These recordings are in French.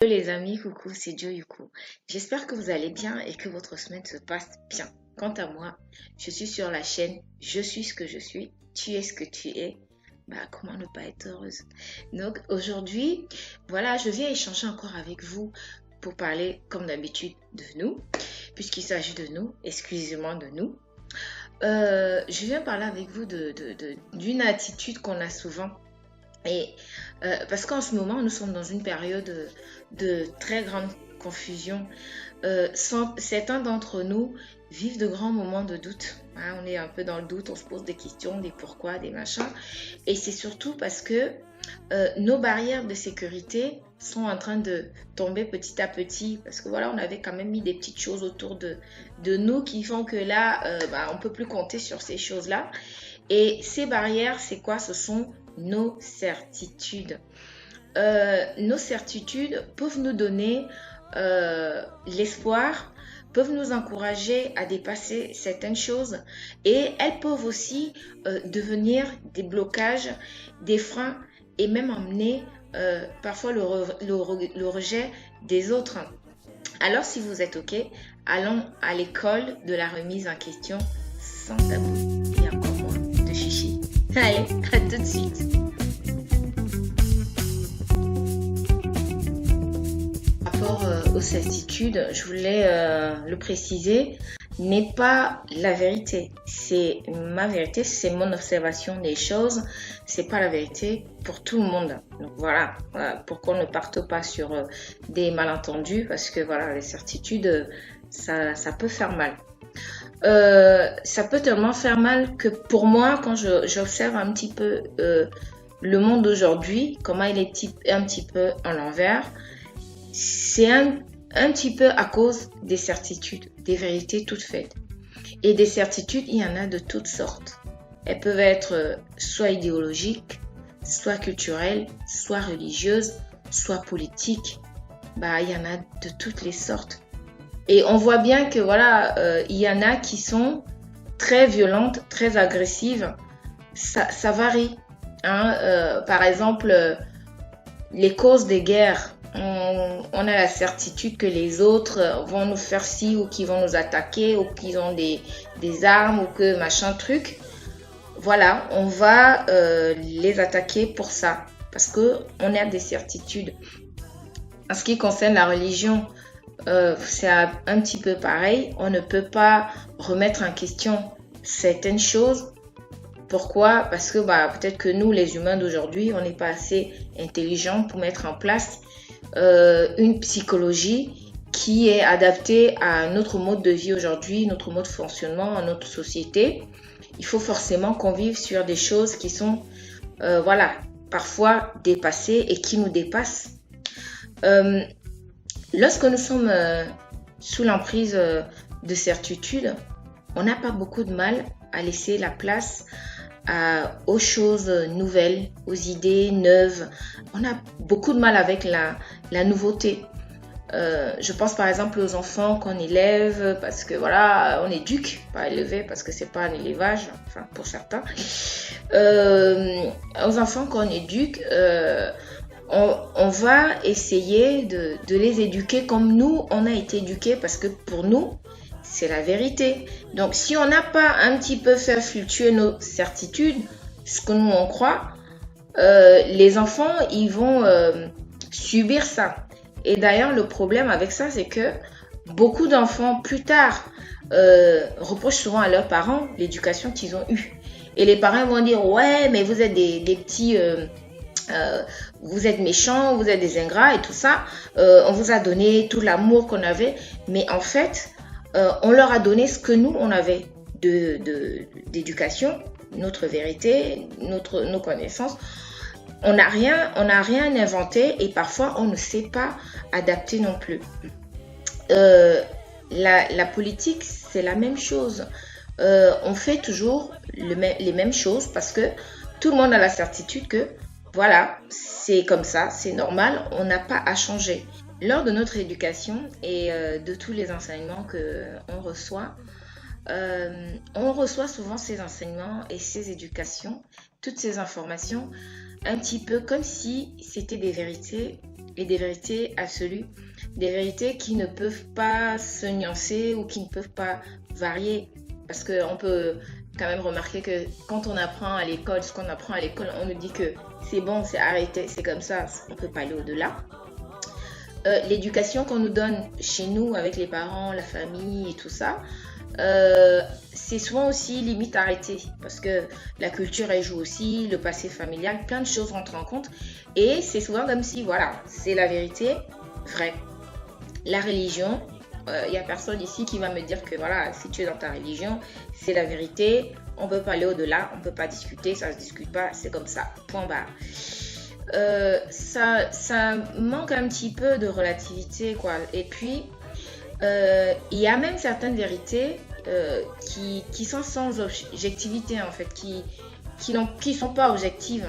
Hello les amis, coucou, c'est Joe Yuko. J'espère que vous allez bien et que votre semaine se passe bien. Quant à moi, je suis sur la chaîne Je suis ce que je suis, tu es ce que tu es. Comment ne pas être heureuse? Donc aujourd'hui, voilà, je viens échanger encore avec vous pour parler, comme d'habitude, de nous, puisqu'il s'agit de nous, exclusivement de nous. Je viens parler avec vous d'une attitude qu'on a souvent et parce qu'en ce moment, nous sommes dans une période de très grande confusion. Certains d'entre nous vivent de grands moments de doute, hein. On est un peu dans le doute, on se pose des questions, des pourquoi, des machins. Et c'est surtout parce que nos barrières de sécurité sont en train de tomber petit à petit. Parce que voilà, on avait quand même mis des petites choses autour de nous qui font que là, on ne peut plus compter sur ces choses-là. Et ces barrières, c'est quoi? Ce sont nos certitudes. Nos certitudes peuvent nous donner l'espoir, peuvent nous encourager à dépasser certaines choses et elles peuvent aussi devenir des blocages, des freins et même emmener parfois le rejet des autres. Alors si vous êtes OK, allons à l'école de la remise en question sans tabou et encore moins de chichi. Allez, à tout de suite. Par rapport aux certitudes, je voulais le préciser, n'est pas la vérité. C'est ma vérité, c'est mon observation des choses. C'est pas la vérité pour tout le monde. Donc voilà, pour qu'on ne parte pas sur des malentendus, parce que voilà, les certitudes, ça peut faire mal. Ça peut tellement faire mal que pour moi, quand j'observe un petit peu le monde d'aujourd'hui, comment il est un petit peu en l'envers, c'est un petit peu à cause des certitudes, des vérités toutes faites. Et des certitudes, il y en a de toutes sortes. Elles peuvent être soit idéologiques, soit culturelles, soit religieuses, soit politiques. Il y en a de toutes les sortes. Et on voit bien que voilà, il y en a qui sont très violentes, très agressives. Ça varie, hein. Par exemple, les causes des guerres. On a la certitude que les autres vont nous faire ci ou qu'ils vont nous attaquer ou qu'ils ont des armes ou que machin truc. Voilà, on va les attaquer pour ça parce que on a des certitudes. En ce qui concerne la religion, c'est un petit peu pareil. On ne peut pas remettre en question certaines choses. Pourquoi? Parce que peut-être que nous, les humains d'aujourd'hui, on n'est pas assez intelligents pour mettre en place une psychologie qui est adaptée à notre mode de vie aujourd'hui, notre mode de fonctionnement, à notre société. Il faut forcément qu'on vive sur des choses qui sont, parfois dépassées et qui nous dépassent. Lorsque nous sommes sous l'emprise de certitude, on n'a pas beaucoup de mal à laisser la place aux choses nouvelles, aux idées neuves. On a beaucoup de mal avec la nouveauté. Je pense par exemple aux enfants qu'on élève parce que voilà, on éduque, pas élever parce que c'est pas un élevage, enfin pour certains. Aux enfants qu'on éduque, on va essayer de les éduquer comme nous, on a été éduqués parce que pour nous, c'est la vérité. Donc, si on n'a pas un petit peu fait fluctuer nos certitudes, ce que nous on croit, les enfants, ils vont subir ça. Et d'ailleurs, le problème avec ça, c'est que beaucoup d'enfants, plus tard, reprochent souvent à leurs parents l'éducation qu'ils ont eue. Et les parents vont dire, ouais, mais vous êtes des petits... vous êtes méchants, vous êtes des ingrats et tout ça. On vous a donné tout l'amour qu'on avait. Mais en fait... on leur a donné ce que nous, on avait d'éducation, notre vérité, nos connaissances. On n'a rien inventé et parfois, on ne sait pas adapter non plus. La politique, c'est la même chose. On fait toujours les mêmes choses parce que tout le monde a la certitude que, voilà, c'est comme ça, c'est normal, on n'a pas à changer. Lors de notre éducation et de tous les enseignements qu'on reçoit, on reçoit souvent ces enseignements et ces éducations, toutes ces informations, un petit peu comme si c'était des vérités et des vérités absolues, des vérités qui ne peuvent pas se nuancer ou qui ne peuvent pas varier. Parce qu'on peut quand même remarquer que quand on apprend à l'école, ce qu'on apprend à l'école, on nous dit que c'est bon, c'est arrêté, c'est comme ça, on ne peut pas aller au-delà. L'éducation qu'on nous donne chez nous avec les parents, la famille et tout ça, c'est souvent aussi limite arrêté parce que la culture elle joue aussi, le passé familial, plein de choses rentrent en compte et c'est souvent comme si voilà, c'est la vérité vraie. La religion, il n'y a personne ici qui va me dire que voilà, si tu es dans ta religion, c'est la vérité, on peut pas aller au-delà, on peut pas discuter, ça se discute pas, c'est comme ça, point barre. Ça manque un petit peu de relativité quoi. Et puis il y a même certaines vérités qui sont sans objectivité en fait, qui sont pas objectives.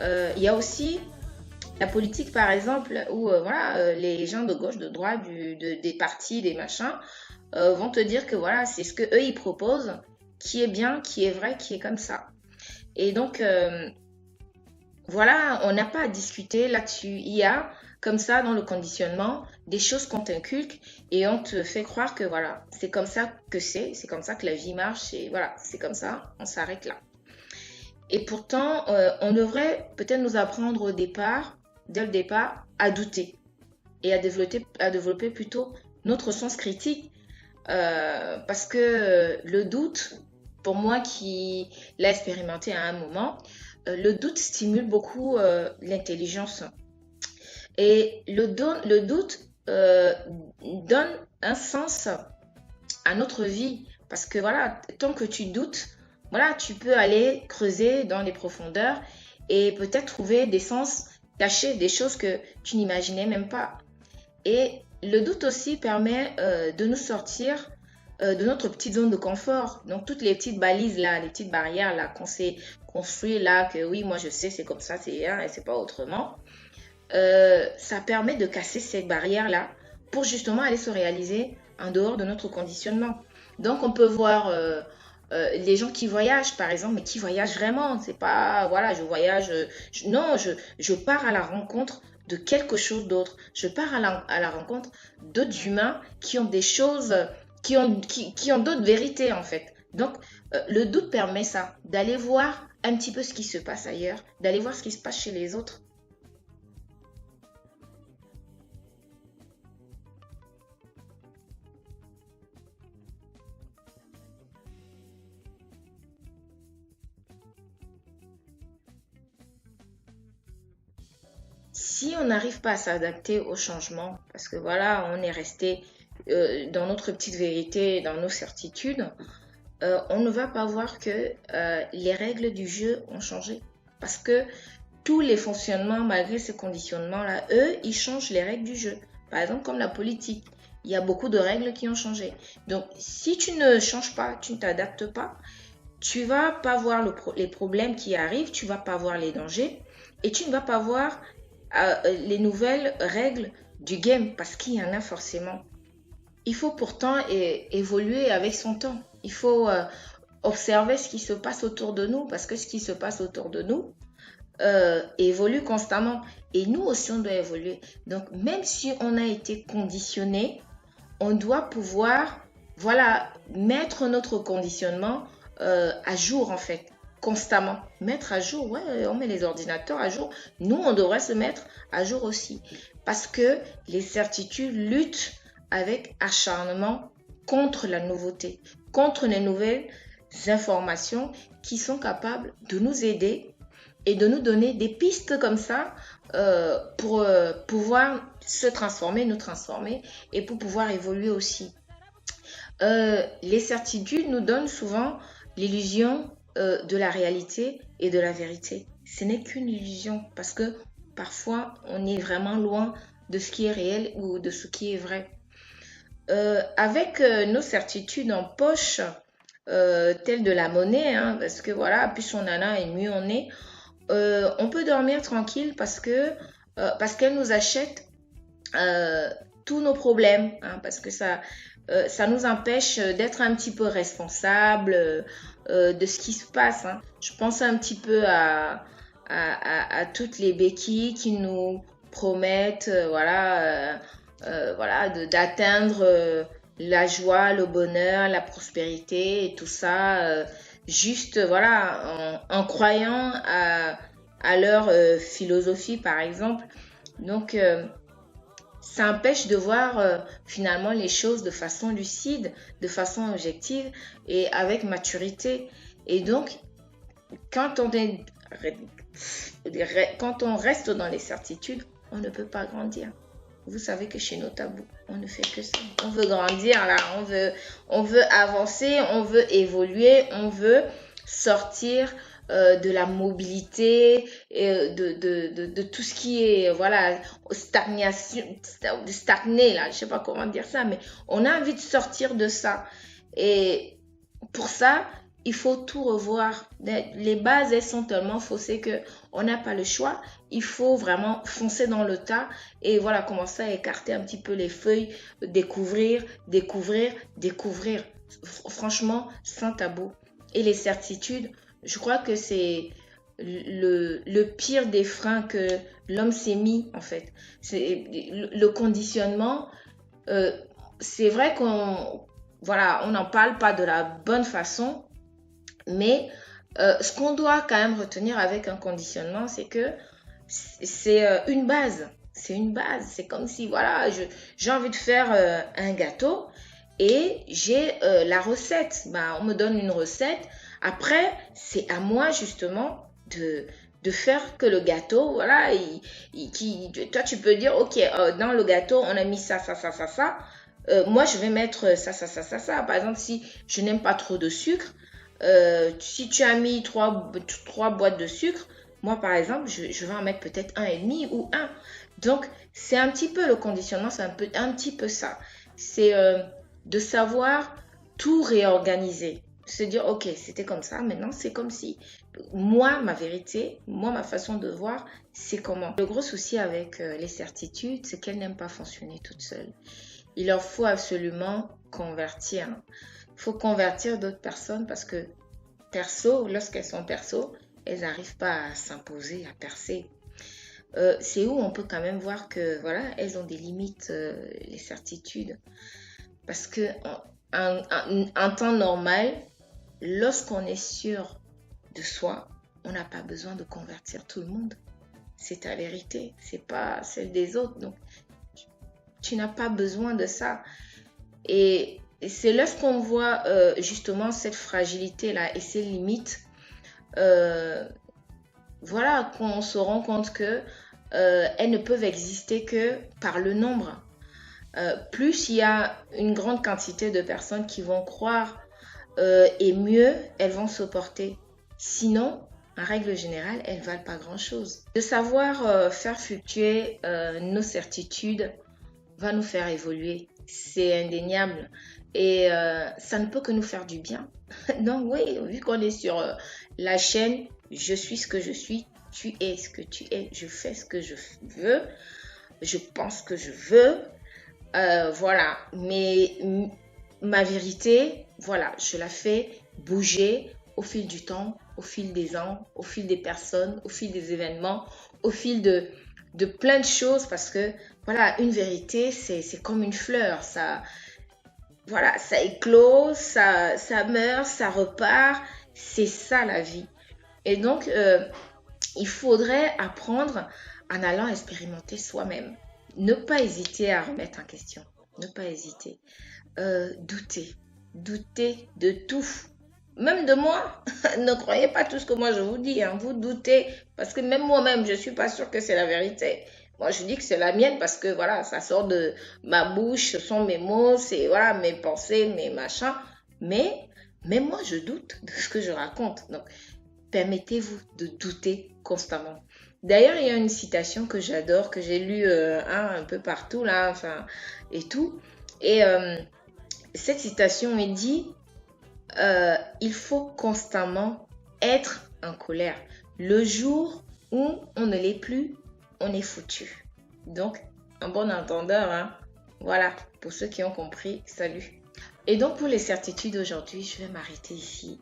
Il y a aussi la politique par exemple où voilà, les gens de gauche, de droite, des partis, des machins vont te dire que voilà, c'est ce que eux ils proposent qui est bien, qui est vrai, qui est comme ça. Et donc voilà, on n'a pas à discuter là-dessus. Il y a, comme ça, dans le conditionnement, des choses qu'on t'inculque et on te fait croire que voilà, c'est comme ça que c'est comme ça que la vie marche et voilà, c'est comme ça, on s'arrête là. Et pourtant, on devrait peut-être nous apprendre au départ, dès le départ, à douter et à développer plutôt notre sens critique parce que le doute, pour moi qui l'ai expérimenté à un moment, le doute stimule beaucoup l'intelligence. Et le doute donne un sens à notre vie. Parce que voilà, tant que tu doutes, voilà, tu peux aller creuser dans les profondeurs et peut-être trouver des sens cachés, des choses que tu n'imaginais même pas. Et le doute aussi permet de nous sortir de notre petite zone de confort. Donc toutes les petites balises là, les petites barrières là qu'on s'est construit là, que oui, moi je sais, c'est comme ça, c'est rien et c'est pas autrement. Ça permet de casser ces barrières là pour justement aller se réaliser en dehors de notre conditionnement. Donc on peut voir les gens qui voyagent par exemple, mais qui voyagent vraiment. C'est pas voilà, je voyage, non, je pars à la rencontre de quelque chose d'autre. Je pars à la rencontre d'autres humains qui ont des choses qui ont d'autres vérités en fait. Donc, le doute permet ça, d'aller voir un petit peu ce qui se passe ailleurs, d'aller voir ce qui se passe chez les autres. Si on n'arrive pas à s'adapter au changement, parce que voilà, on est resté dans notre petite vérité, dans nos certitudes, on ne va pas voir que les règles du jeu ont changé. Parce que tous les fonctionnements, malgré ces conditionnements-là, eux, ils changent les règles du jeu. Par exemple, comme la politique, il y a beaucoup de règles qui ont changé. Donc, si tu ne changes pas, tu ne t'adaptes pas, tu vas pas voir les problèmes qui arrivent, tu vas pas voir les dangers et tu ne vas pas voir les nouvelles règles du game parce qu'il y en a forcément. Il faut pourtant évoluer avec son temps. Il faut observer ce qui se passe autour de nous parce que ce qui se passe autour de nous évolue constamment. Et nous aussi, on doit évoluer. Donc, même si on a été conditionné, on doit pouvoir, voilà, mettre notre conditionnement à jour en fait, constamment. Mettre à jour, ouais, on met les ordinateurs à jour. Nous, on devrait se mettre à jour aussi. Parce que les certitudes luttent avec acharnement contre la nouveauté, contre les nouvelles informations qui sont capables de nous aider et de nous donner des pistes comme ça pour pouvoir se transformer, nous transformer et pour pouvoir évoluer aussi. Les certitudes nous donnent souvent l'illusion de la réalité et de la vérité. Ce n'est qu'une illusion parce que parfois on est vraiment loin de ce qui est réel ou de ce qui est vrai. Avec nos certitudes en poche, telles de la monnaie, hein, parce que voilà, plus on en a et mieux on peut dormir tranquille parce qu'elle nous achète tous nos problèmes, hein, parce que ça nous empêche d'être un petit peu responsable de ce qui se passe. Hein. Je pense un petit peu à toutes les béquilles promettent voilà, d'atteindre la joie, le bonheur, la prospérité et tout ça, juste voilà, en croyant à leur philosophie par exemple. Donc, ça empêche de voir finalement les choses de façon lucide, de façon objective et avec maturité. Et donc, quand on est quand on reste dans les certitudes, on ne peut pas grandir. Vous savez que chez nos tabous, on ne fait que ça. On veut grandir là, on veut avancer, on veut évoluer, on veut sortir de la mobilité, de tout ce qui est voilà stagnation, de stagner là, je sais pas comment dire ça, mais on a envie de sortir de ça. Et pour ça, il faut tout revoir. Les bases, elles sont tellement faussées que on n'a pas le choix. Il faut vraiment foncer dans le tas et voilà, commencer à écarter un petit peu les feuilles, découvrir. Franchement, sans tabou. Et les certitudes, je crois que c'est le pire des freins que l'homme s'est mis, en fait. C'est le conditionnement. C'est vrai qu'on n'en parle pas de la bonne façon, mais ce qu'on doit quand même retenir avec un conditionnement, c'est que c'est une base. C'est une base. C'est comme si, voilà, j'ai envie de faire un gâteau et j'ai la recette. On me donne une recette. Après, c'est à moi justement de faire que le gâteau, voilà, toi tu peux dire, ok, dans le gâteau, on a mis ça. Moi, je vais mettre ça. Par exemple, si je n'aime pas trop de sucre, si tu as mis trois boîtes de sucre, moi par exemple, je vais en mettre peut-être 1,5 ou 1. Donc, c'est un petit peu le conditionnement, c'est un petit peu ça. C'est de savoir tout réorganiser. Se dire, ok, c'était comme ça, maintenant c'est comme si. Moi, ma vérité, ma façon de voir, c'est comment. Le gros souci avec les certitudes, c'est qu'elles n'aiment pas fonctionner toutes seules. Il leur faut absolument convertir. Il faut convertir d'autres personnes parce que perso, lorsqu'elles sont perso, elles n'arrivent pas à s'imposer, à percer. C'est où on peut quand même voir que voilà, elles ont des limites, les certitudes. Parce que en temps normal, lorsqu'on est sûr de soi, on n'a pas besoin de convertir tout le monde. C'est ta vérité, c'est pas celle des autres. Donc, tu n'as pas besoin de ça. Et c'est lorsqu'on voit justement cette fragilité-là et ses limites, voilà, qu'on se rend compte que elles ne peuvent exister que par le nombre. Plus il y a une grande quantité de personnes qui vont croire et mieux elles vont se porter. Sinon, en règle générale, elles ne valent pas grand-chose. De savoir faire fluctuer nos certitudes va nous faire évoluer. C'est indéniable. Et ça ne peut que nous faire du bien. Donc oui, vu qu'on est sur la chaîne, je suis ce que je suis, tu es ce que tu es, je fais ce que je veux, je pense ce que je veux. Voilà, mais ma vérité, voilà, je la fais bouger au fil du temps, au fil des ans, au fil des personnes, au fil des événements, au fil de plein de choses, parce que voilà, une vérité, c'est comme une fleur, ça éclose, ça meurt, ça repart, c'est ça la vie. Et donc, il faudrait apprendre en allant expérimenter soi-même. Ne pas hésiter à remettre en question, ne pas hésiter. Douter de tout, même de moi. Ne croyez pas tout ce que moi je vous dis, hein. Vous doutez, parce que même moi-même, je ne suis pas sûre que c'est la vérité. Moi, je dis que c'est la mienne parce que voilà, ça sort de ma bouche, ce sont mes mots, c'est voilà, mes pensées, mes machins. Mais même moi, je doute de ce que je raconte. Donc, permettez-vous de douter constamment. D'ailleurs, il y a une citation que j'adore, que j'ai lue un peu partout, là, enfin, et tout. Et cette citation est dit, il faut constamment être en colère. Le jour où on ne l'est plus, on est foutu. Donc, un bon entendeur, hein. Voilà, pour ceux qui ont compris, salut. Et donc, pour les certitudes aujourd'hui, je vais m'arrêter ici.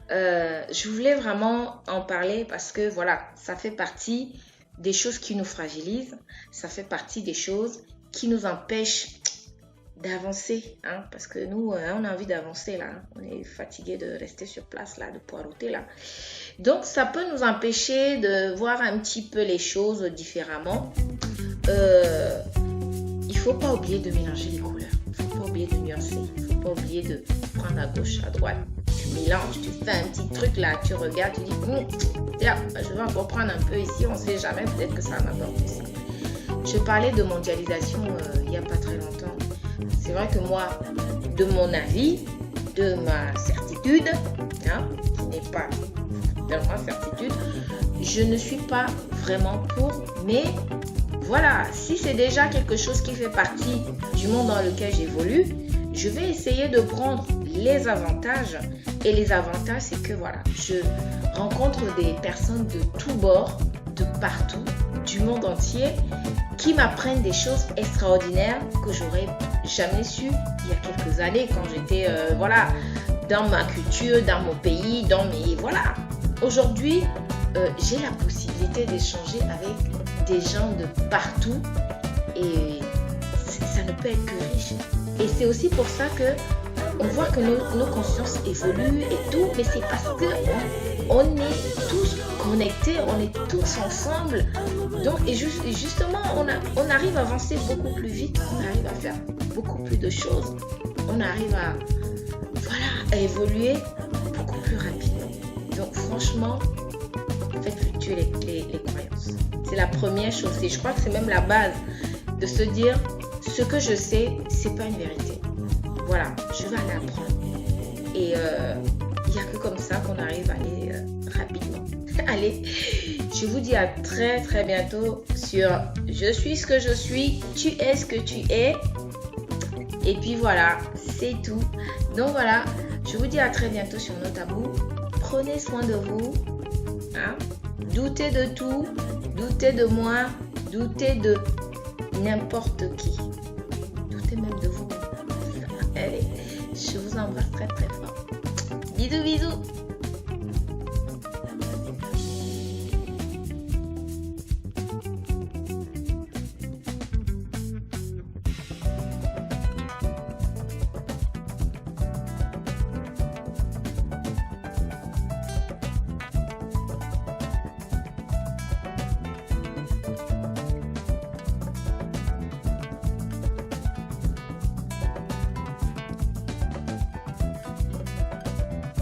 Je voulais vraiment en parler parce que voilà, ça fait partie des choses qui nous fragilisent, ça fait partie des choses qui nous empêchent d'avancer, hein, parce que nous, on a envie d'avancer là, hein. On est fatigué de rester sur place là, de poireauter là. Donc, ça peut nous empêcher de voir un petit peu les choses différemment. Il ne faut pas oublier de mélanger les couleurs, il ne faut pas oublier de nuancer, il ne faut pas oublier de prendre à gauche, à droite. Tu mélanges, tu fais un petit truc là, tu regardes, tu dis, tiens, je vais encore prendre un peu ici, on ne sait jamais, peut-être que ça m'apporte aussi. Je parlais de mondialisation il n'y a pas très longtemps. C'est vrai que moi, de mon avis, de ma certitude, hein, qui n'est pas tellement certitude, je ne suis pas vraiment pour, mais voilà, si c'est déjà quelque chose qui fait partie du monde dans lequel j'évolue, je vais essayer de prendre les avantages. Et les avantages, c'est que voilà, je rencontre des personnes de tous bords, de partout, du monde entier, qui m'apprennent des choses extraordinaires que j'aurais jamais su il y a quelques années quand j'étais voilà, dans ma culture, dans mon pays, dans mes... Voilà. Aujourd'hui, j'ai la possibilité d'échanger avec des gens de partout et ça ne peut être que riche. Et c'est aussi pour ça que on voit que nos consciences évoluent et tout, mais c'est parce que on est tous connectés, on est tous ensemble. Donc, et justement, on arrive à avancer beaucoup plus vite, on arrive à faire beaucoup plus de choses, on arrive à, voilà, à évoluer beaucoup plus rapidement. Donc, franchement, faites fluctuer les croyances. C'est la première chose. Et je crois que c'est même la base de se dire ce que je sais, c'est pas une vérité. Voilà, je vais aller apprendre. Et il n'y a que comme ça qu'on arrive à aller rapidement. Allez, je vous dis à très très bientôt sur Je suis ce que je suis, tu es ce que tu es. Et puis voilà, c'est tout. Donc voilà, je vous dis à très bientôt sur No Tabou. Prenez soin de vous. Hein? Doutez de tout, doutez de moi, doutez de n'importe qui. Doutez même de vous. Allez, je vous embrasse très très fort. Bisous bisous.